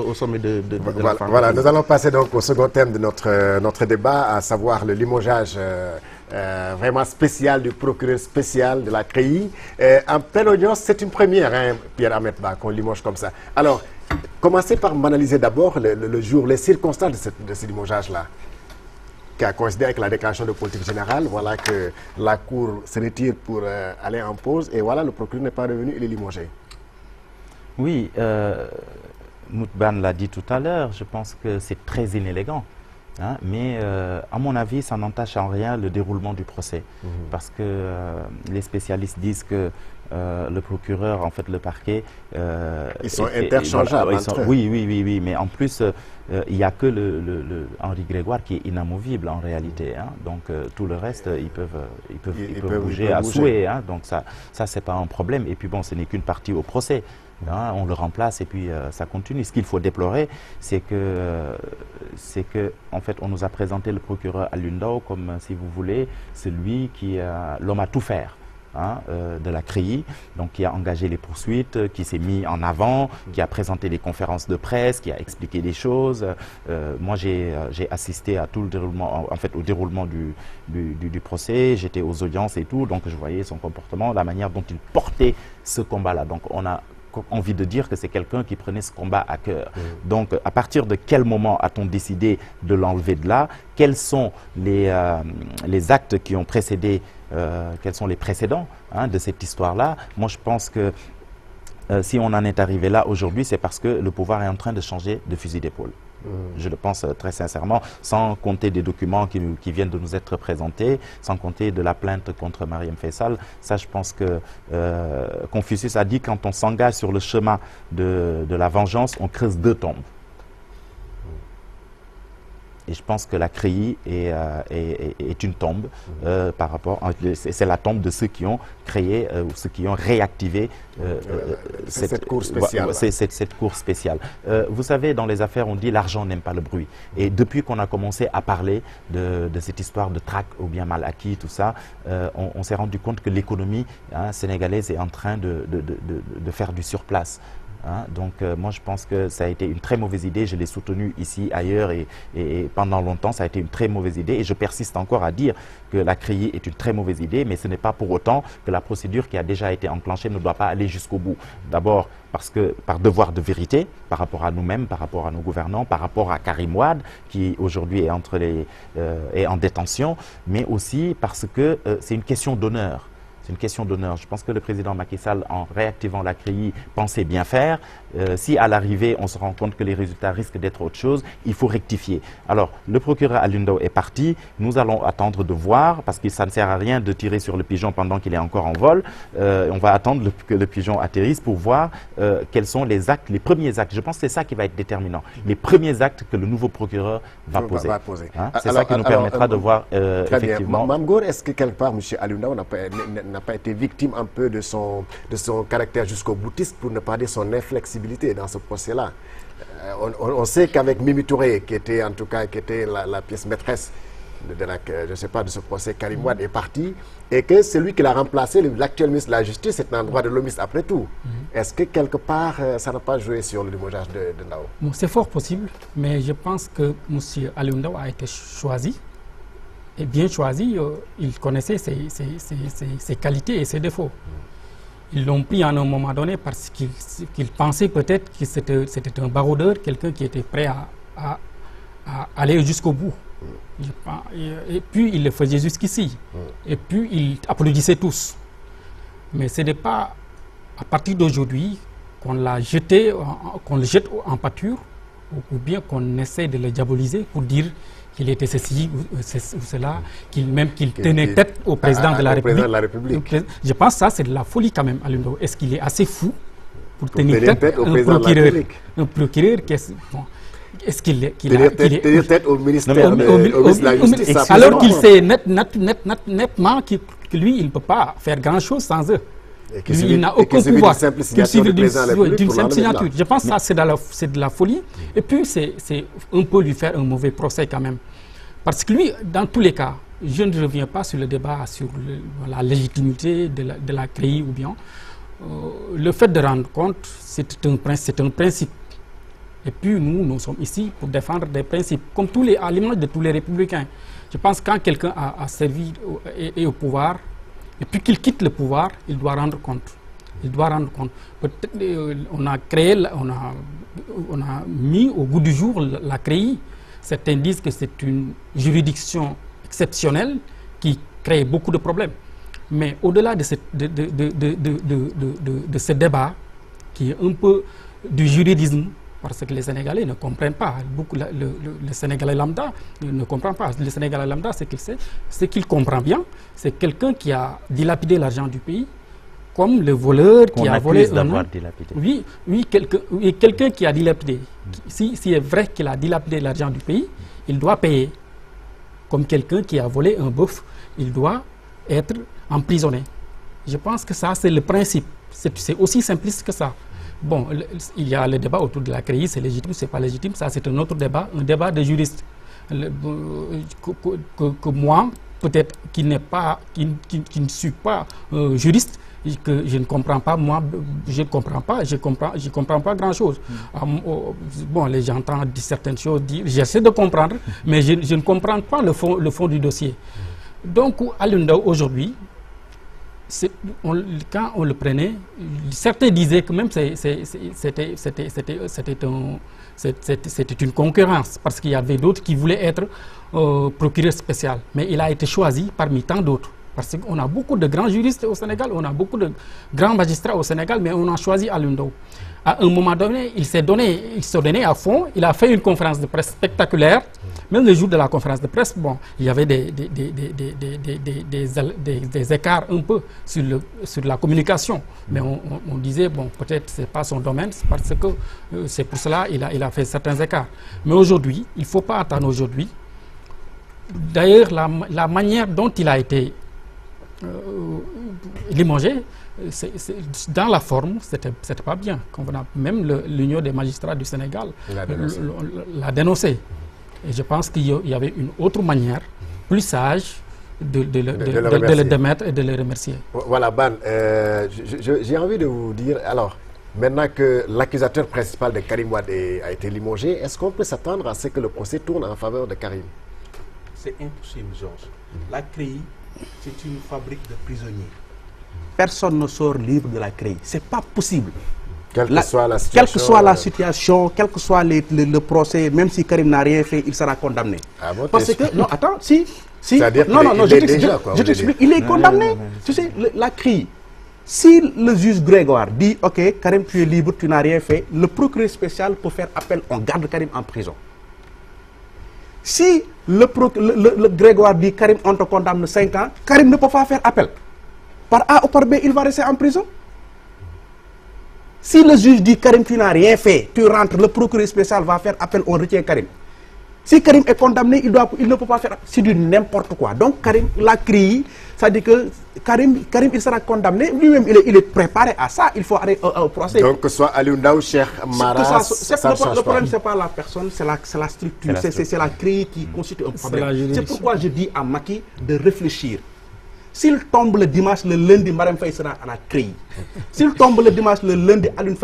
au sommet de la France. Voilà, nous allons passer donc au second thème de notre débat, à savoir le limogeage vraiment spécial du procureur spécial de la CREI. En pleine audience, c'est une première, hein, Pierre-Ahmed Ba, qu'on limoge comme ça. Alors, commencez par m'analyser d'abord le jour, les circonstances de ce limogeage-là, qui a coïncidé avec la déclaration de politique générale. Voilà que la Cour se retire pour aller en pause et voilà, le procureur n'est pas revenu, il est limogé. Oui, Moutban l'a dit tout à l'heure, je pense que c'est très inélégant. Hein, mais à mon avis, ça n'entache en rien le déroulement du procès. Parce que les spécialistes disent que le procureur, en fait le parquet... ils sont interchangeables. Oui, mais en plus, il n'y a que Henri Grégoire qui est inamovible en réalité. Hein, donc tout le reste, ils peuvent bouger à souhait. Hein, donc ça c'est pas un problème. Et puis bon, ce n'est qu'une partie au procès. Hein, on le remplace et puis ça continue. Ce qu'il faut déplorer, c'est que en fait, on nous a présenté le procureur Alioune Ndao comme, si vous voulez, celui qui l'homme à tout faire. hein, de la CREI, donc qui a engagé les poursuites, qui s'est mis en avant, qui a présenté des conférences de presse, qui a expliqué des choses. Moi, j'ai assisté à tout le déroulement, en fait, au déroulement du procès. J'étais aux audiences et tout, donc je voyais son comportement, la manière dont il portait ce combat-là. Donc, on a envie de dire que c'est quelqu'un qui prenait ce combat à cœur. Donc, à partir de quel moment a-t-on décidé de l'enlever de là? Quels sont les actes qui ont précédé, quels sont les précédents, hein, de cette histoire-là? Moi, je pense que si on en est arrivé là aujourd'hui, c'est parce que le pouvoir est en train de changer de fusil d'épaule. Je le pense très sincèrement, sans compter des documents qui viennent de nous être présentés, sans compter de la plainte contre Marième Faye Sall. Ça, je pense que Confucius a dit, quand on s'engage sur le chemin de la vengeance, on creuse 2 tombes. Et je pense que la CREI est une tombe par rapport, c'est la tombe de ceux qui ont créé ou ceux qui ont réactivé cette cour spéciale. Cette cour spéciale. Vous savez, dans les affaires, on dit l'argent n'aime pas le bruit. Et depuis qu'on a commencé à parler de cette histoire de traque ou bien mal acquis, tout ça, on s'est rendu compte que l'économie, hein, sénégalaise est en train de faire du surplace. Hein, donc moi je pense que ça a été une très mauvaise idée, je l'ai soutenu ici, ailleurs et pendant longtemps ça a été une très mauvaise idée et je persiste encore à dire que la CREI est une très mauvaise idée, mais ce n'est pas pour autant que la procédure qui a déjà été enclenchée ne doit pas aller jusqu'au bout. D'abord parce que par devoir de vérité par rapport à nous-mêmes, par rapport à nos gouvernants, par rapport à Karim Wade qui aujourd'hui est en détention, mais aussi parce que c'est une question d'honneur. C'est une question d'honneur. Je pense que le président Macky Sall, en réactivant la CREI, pensait bien faire. Si à l'arrivée, on se rend compte que les résultats risquent d'être autre chose, il faut rectifier. Alors, le procureur Alioune Ndao est parti. Nous allons attendre de voir, parce que ça ne sert à rien de tirer sur le pigeon pendant qu'il est encore en vol. On va attendre que le pigeon atterrisse pour voir quels sont les actes, les premiers actes. Je pense que c'est ça qui va être déterminant. Les premiers actes que le nouveau procureur va poser. Hein? C'est ça qui nous permettra de voir effectivement... Mame Gor, est-ce que quelque part, M. Alioune Ndao n'a pas été victime un peu de son caractère jusqu'au boutiste, pour ne pas dire son inflexibilité dans ce procès-là? On sait qu'avec Mimi Touré, qui était en tout cas la pièce maîtresse de ce procès, Karim Wade est parti, et que celui qui l'a remplacé, l'actuel ministre de la Justice, c'est un droit de l'homiste après tout. Est-ce que quelque part, ça n'a pas joué sur le limogeage de Ndao? Bon, c'est fort possible, mais je pense que M. Alioune Ndao a été choisi. Et bien choisi, il connaissait ses qualités et ses défauts. Ils l'ont pris à un moment donné parce qu'ils pensaient peut-être que c'était un baroudeur, quelqu'un qui était prêt à aller jusqu'au bout. Et puis il le faisait jusqu'ici. Et puis il applaudissait tous. Mais ce n'est pas à partir d'aujourd'hui qu'on le jette en pâture, ou bien qu'on essaie de le diaboliser pour dire qu'il était ceci ou cela, qu'il tenait tête au président de la République. Je pense que ça, c'est de la folie quand même, Alioune Ndao. Est-ce qu'il est assez fou pour tenir tête au président de la République? Un procureur, est-ce qu'il est... Tenir tête au ministère de la Justice. Alors qu'il sait nettement que lui, il ne peut pas faire grand-chose sans eux. Il n'a aucun pouvoir qu'il suive d'une simple signature. Je pense que ça, c'est de la folie. Et puis, c'est un peu lui faire un mauvais procès quand même. Parce que lui, dans tous les cas, je ne reviens pas sur le débat sur la légitimité de la CREI ou bien. Le fait de rendre compte, c'est un principe. Et puis, nous sommes ici pour défendre des principes, comme à l'image de tous les républicains. Je pense que quand quelqu'un a servi et est au pouvoir, et puis qu'il quitte le pouvoir, il doit rendre compte. Il doit rendre compte. On a mis au goût du jour la CREI. Certains disent que c'est une juridiction exceptionnelle qui crée beaucoup de problèmes. Mais au-delà de ce débat, qui est un peu du juridisme, parce que les Sénégalais ne comprennent pas. Le Sénégalais lambda ne comprend pas. Le Sénégalais lambda, ce qu'il comprend bien, c'est quelqu'un qui a dilapidé l'argent du pays, comme le voleur qui a volé dilapidé. Oui, quelqu'un qui a dilapidé. Si est vrai qu'il a dilapidé l'argent du pays, il doit payer. Comme quelqu'un qui a volé un bœuf, il doit être emprisonné. Je pense que ça, c'est le principe. C'est aussi simpliste que ça. Bon, il y a le débat autour de la CREI, c'est légitime, c'est pas légitime, ça c'est un autre débat, un débat de juristes. Que moi, peut-être qui ne suis pas juriste, et que je ne comprends pas, moi, je ne comprends pas, je comprends pas grand-chose. Bon, les gens entendent certaines choses, j'essaie de comprendre, mais je ne comprends pas le fond du dossier. Donc, Alioune Ndao aujourd'hui, quand on le prenait, certains disaient que même c'était une concurrence, parce qu'il y avait d'autres qui voulaient être procureur spécial. Mais il a été choisi parmi tant d'autres. Parce qu'on a beaucoup de grands juristes au Sénégal, on a beaucoup de grands magistrats au Sénégal, mais on a choisi Alioune Ndao. À un moment donné, il s'est donné à fond, il a fait une conférence de presse spectaculaire. Même le jour de la conférence de presse, bon, il y avait des écarts un peu sur la communication. Mais on disait, bon, peut-être ce n'est pas son domaine, parce que c'est pour cela qu'il a fait certains écarts. Mais aujourd'hui, il ne faut pas attendre aujourd'hui. D'ailleurs, la manière dont il a été limogé, dans la forme, c'était pas bien. Même l'Union des magistrats du Sénégal l'a dénoncé. Et je pense qu'il y avait une autre manière, plus sage, de le démettre et de le remercier. Voilà, Ban, j'ai envie de vous dire, alors, maintenant que l'accusateur principal de Karim Wade a été limogé, est-ce qu'on peut s'attendre à ce que le procès tourne en faveur de Karim? C'est impossible, Georges. La CREI, c'est une fabrique de prisonniers. Personne ne sort libre de la CREI. Ce n'est pas possible. Quelle que soit la situation, quel que soit le procès, même si Karim n'a rien fait, il sera condamné. Ah bon, parce que, non, attends, si. Non, je t'explique, il est condamné. Tu sais, la CREI, si le juge Grégoire dit, ok, Karim, tu es libre, tu n'as rien fait, le procureur spécial peut faire appel, on garde Karim en prison. Si le Grégoire dit, Karim, on te condamne 5 ans, Karim ne peut pas faire appel. Par A ou par B, il va rester en prison. Si le juge dit Karim, tu n'as rien fait, tu rentres, le procureur spécial va faire appel, on retient Karim. Si Karim est condamné, il ne peut pas faire appel. C'est du n'importe quoi. Donc Karim, la CREI, ça dit que Karim, il sera condamné. Lui-même, il est préparé à ça. Il faut aller au procès. Donc que ce soit Alioune Ndao, Cheikh Mara, le problème, ce n'est pas la personne, c'est la structure. C'est la CREI qui constitue un problème. C'est pourquoi je dis à Macky de réfléchir. S'il tombe le dimanche, le lundi, Marème Faye sera à la CREI. S'il tombe le dimanche, le lundi, Alioune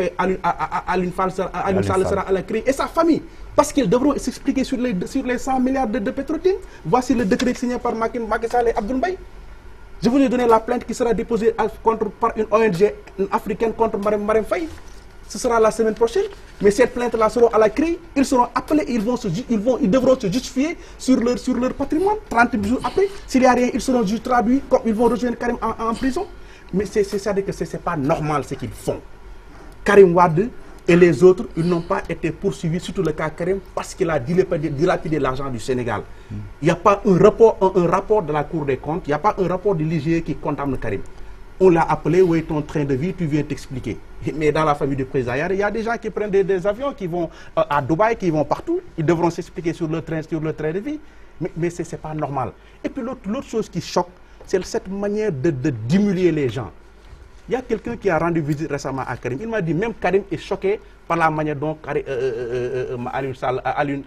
Sall sera à la CREI et sa famille. Parce qu'ils devront s'expliquer sur les 100 milliards de Petro-Tim. Voici le décret signé par Macky Sall et Abdoul Mbaye. Je vous ai donné la plainte qui sera déposée par une ONG africaine contre Marème Faye. Ce sera la semaine prochaine. Mais cette plainte-là sera à la CREI. Ils seront appelés, ils devront se justifier sur leur patrimoine. 30 jours après, s'il n'y a rien, ils seront juste traduits, comme ils vont rejoindre Karim en prison. Mais c'est-à-dire que ce n'est pas normal ce qu'ils font. Karim Wade et les autres, ils n'ont pas été poursuivis, surtout le cas Karim, parce qu'il a dilapidé l'argent du Sénégal. Il n'y a pas un rapport de la Cour des comptes, il n'y a pas un rapport de l'IGE qui condamne Karim. On l'a appelé, où est ton train de vie, tu viens t'expliquer. Mais dans la famille du président, il y a des gens qui prennent des avions, qui vont à Dubaï, qui vont partout. Ils devront s'expliquer sur le train de vie. Mais ce n'est pas normal. Et puis l'autre chose qui choque, c'est cette manière d'humilier les gens. Il y a quelqu'un qui a rendu visite récemment à Karim. Il m'a dit, même Karim est choqué par la manière dont Alioune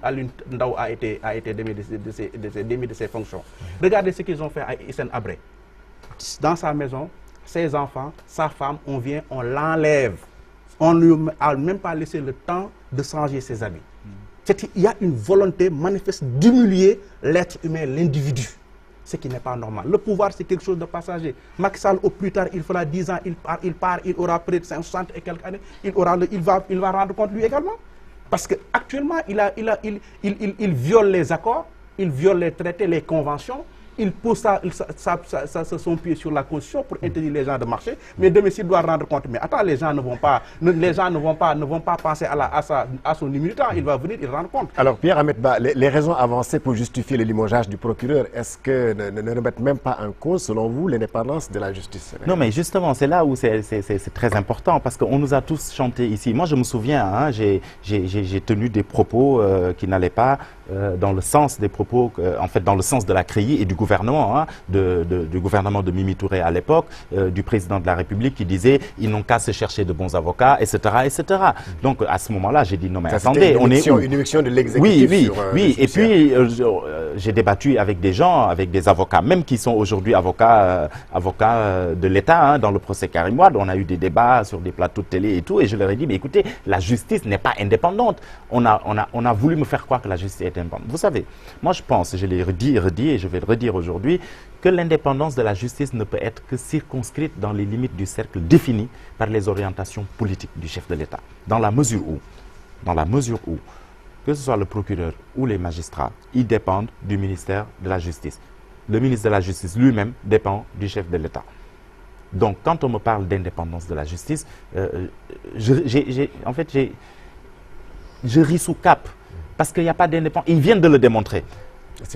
Ndao a été démis de ses fonctions. Regardez ce qu'ils ont fait à Hissène Habré. Dans sa maison, ses enfants, sa femme, on vient, on l'enlève. On ne lui a même pas laissé le temps de changer ses habits. Il y a une volonté manifeste d'humilier l'être humain, l'individu. Ce qui n'est pas normal. Le pouvoir, c'est quelque chose de passager. Macky Sall, au plus tard, il fera 10 ans, il part, il aura près de 60 et quelques années, il va rendre compte lui également. Parce qu'actuellement, il viole les accords, il viole les traités, les conventions, il pose son pied sur la Constitution pour interdire les gens de marcher. Mais demain, s'il doit rendre compte, mais attends, les gens ne vont pas passer à son militant. Il va venir, il rend compte. Alors, Pierre Ahmed Ba, les raisons avancées pour justifier le limogeage du procureur, est-ce que ne remettent même pas en cause, selon vous, l'indépendance de la justice? Non, mais justement, c'est là où c'est très important, parce qu'on nous a tous chanté ici. Moi, je me souviens, hein, j'ai tenu des propos qui n'allaient pas dans le sens des propos, en fait dans le sens de la CREI et du gouvernement, hein, du gouvernement de Mimi Touré à l'époque, du président de la République qui disait ils n'ont qu'à se chercher de bons avocats, etc. etc. Donc à ce moment-là, j'ai dit non mais Ça, attendez, on est où? Une émission de l'exécutif. Oui. Et puis j'ai débattu avec des gens, avec des avocats, même qui sont aujourd'hui avocats de l'État, hein, dans le procès Karim Wade. On a eu des débats sur des plateaux de télé et tout, et je leur ai dit mais écoutez, la justice n'est pas indépendante. On a voulu me faire croire que la justice est indépendante. Vous savez, moi je pense, je l'ai redit et je vais le redire aujourd'hui, que l'indépendance de la justice ne peut être que circonscrite dans les limites du cercle défini par les orientations politiques du chef de l'État. Dans la mesure où, que ce soit le procureur ou les magistrats, ils dépendent du ministère de la Justice. Le ministre de la Justice lui-même dépend du chef de l'État. Donc, quand on me parle d'indépendance de la justice, en fait, je ris sous cap. Parce qu'il n'y a pas d'indépendance. Ils viennent de le démontrer.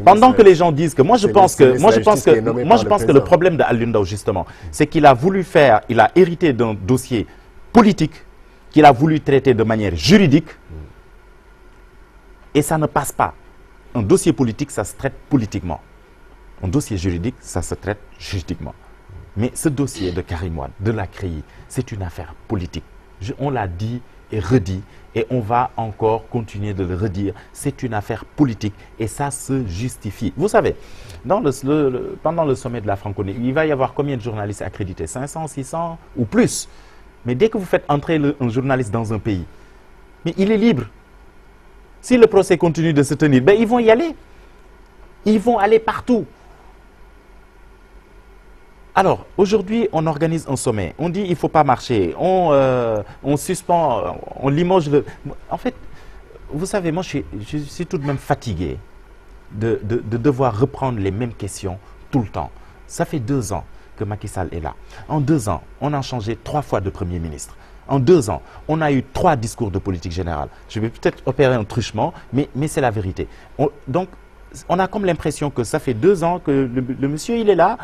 Pendant que les gens disent que... Moi, je pense que le problème de Alioune Ndao, justement, c'est qu'il a voulu faire... Il a hérité d'un dossier politique qu'il a voulu traiter de manière juridique. Et ça ne passe pas. Un dossier politique, ça se traite politiquement. Un dossier juridique, ça se traite juridiquement. Mais ce dossier de Karim Wade, de la CREI, c'est une affaire politique. On l'a dit et redit, et on va encore continuer de le redire. C'est une affaire politique, et ça se justifie. Vous savez, pendant le sommet de la francophonie, il va y avoir combien de journalistes accrédités? 500, 600 ou plus. Mais dès que vous faites entrer un journaliste dans un pays, mais il est libre. Si le procès continue de se tenir, ben ils vont y aller. Ils vont aller partout. Alors, aujourd'hui, on organise un sommet. On dit qu'il ne faut pas marcher. On suspend, on limoge le... En fait, vous savez, moi, je suis tout de même fatigué de devoir reprendre les mêmes questions tout le temps. Ça fait 2 ans que Macky Sall est là. En 2 ans, on a changé 3 fois de Premier ministre. En 2 ans, on a eu 3 discours de politique générale. Je vais peut-être opérer un truchement, mais c'est la vérité. Donc, on a comme l'impression que ça fait 2 ans que le monsieur, il est là.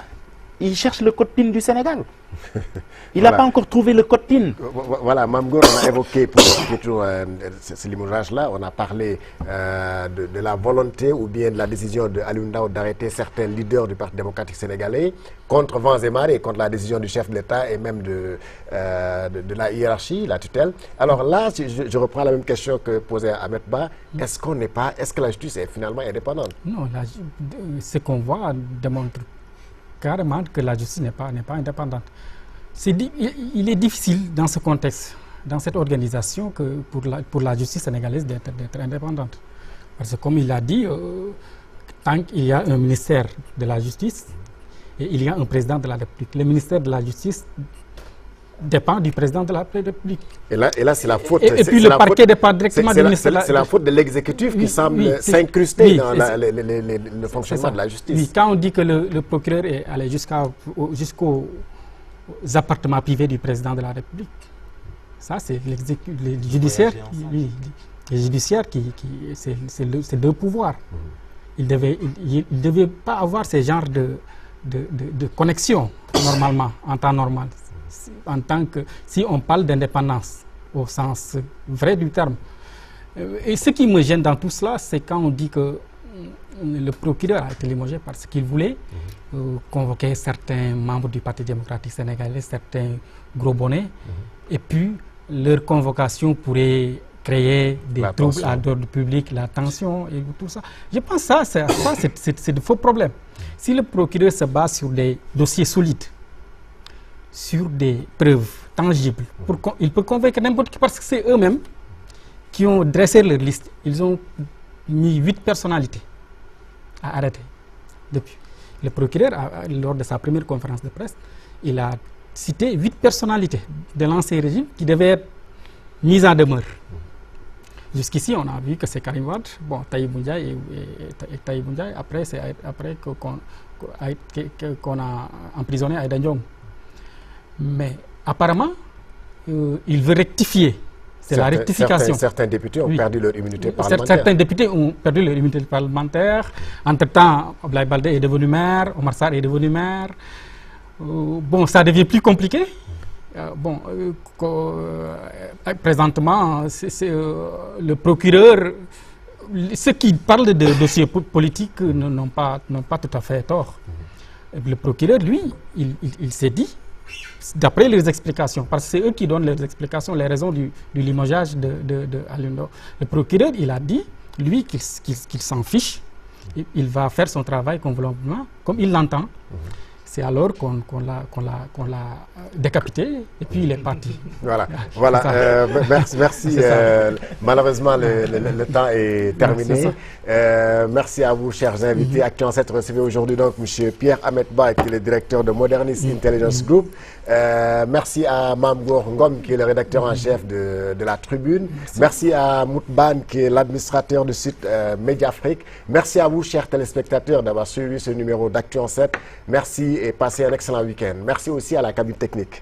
Il cherche le code PIN du Sénégal. Il n'a pas encore trouvé le code PIN. Voilà, Mamgour, on a évoqué pour ce limogeage-là, on a parlé de la volonté ou bien de la décision de Alioune Ndao d'arrêter certains leaders du Parti démocratique sénégalais contre vents et marées, contre la décision du chef de l'État et même de la hiérarchie, la tutelle. Alors là, je reprends la même question que posait Ahmed Ba. Est-ce que la justice est finalement indépendante? Non, ce qu'on voit démontre carrément que la justice n'est pas indépendante. Il est difficile dans ce contexte, dans cette organisation, que pour la justice sénégalaise d'être indépendante. Parce que comme il l'a dit, tant qu'il y a un ministère de la justice et il y a un président de la République, le ministère de la justice dépend du président de la République. Et là c'est la faute. Et puis le parquet dépend directement du ministère. C'est la faute de l'exécutif qui semble s'incruster dans le fonctionnement de la justice. Oui, quand on dit que le procureur est allé jusqu'aux appartements privés du président de la République, ça c'est le judiciaire. Oui, le judiciaire c'est 2 pouvoirs. Il ne devait pas avoir ce genre de connexion normalement, en temps normal. En tant que, si on parle d'indépendance au sens vrai du terme. Et ce qui me gêne dans tout cela, c'est quand on dit que le procureur a été limogé parce qu'il voulait convoquer certains membres du Parti démocratique sénégalais, certains gros bonnets, et puis leur convocation pourrait créer des troubles à l'ordre public, la tension et tout ça. Je pense que c'est de faux problèmes. Si le procureur se base sur des dossiers solides, sur des preuves tangibles, il peut convaincre n'importe qui parce que c'est eux-mêmes qui ont dressé leur liste. Ils ont mis 8 personnalités à arrêter depuis. Le procureur, lors de sa première conférence de presse, il a cité 8 personnalités de l'ancien régime qui devaient être mises en demeure. Jusqu'ici, on a vu que c'est Karim Wade, bon, Tahibou Ndiaye et Tahibou Ndiaye, après qu'on a emprisonné Aïda Ndiong. Mais apparemment, il veut rectifier. C'est la rectification. Certains députés ont perdu leur immunité parlementaire. Certains députés ont perdu leur immunité parlementaire. Entre-temps, Abdoulaye Baldé est devenu maire, Omar Sarr est devenu maire. Bon, ça devient plus compliqué. Présentement, le procureur ceux qui parlent de dossiers politiques n'ont pas tout à fait tort. Le procureur, lui, il s'est dit, d'après les explications, parce que c'est eux qui donnent les explications, les raisons du limogeage de Alioune Ndao. Le procureur, il a dit, lui, qu'il s'en fiche. Il va faire son travail convenablement, comme il l'entend. C'est alors qu'on l'a décapité et puis il est parti. Voilà, merci. Malheureusement, le temps est terminé. Merci à vous, chers invités. Action 7 recevait aujourd'hui donc M. Pierre Ahmed Ba, qui est le directeur de Modernis Intelligence Group. Merci à Mamgour Ngom, qui est le rédacteur en chef de la Tribune. Merci à Moutban, qui est l'administrateur du site Mediafrique. Merci à vous, chers téléspectateurs, d'avoir suivi ce numéro d'Action 7. Merci et passez un excellent week-end. Merci aussi à la cabine technique.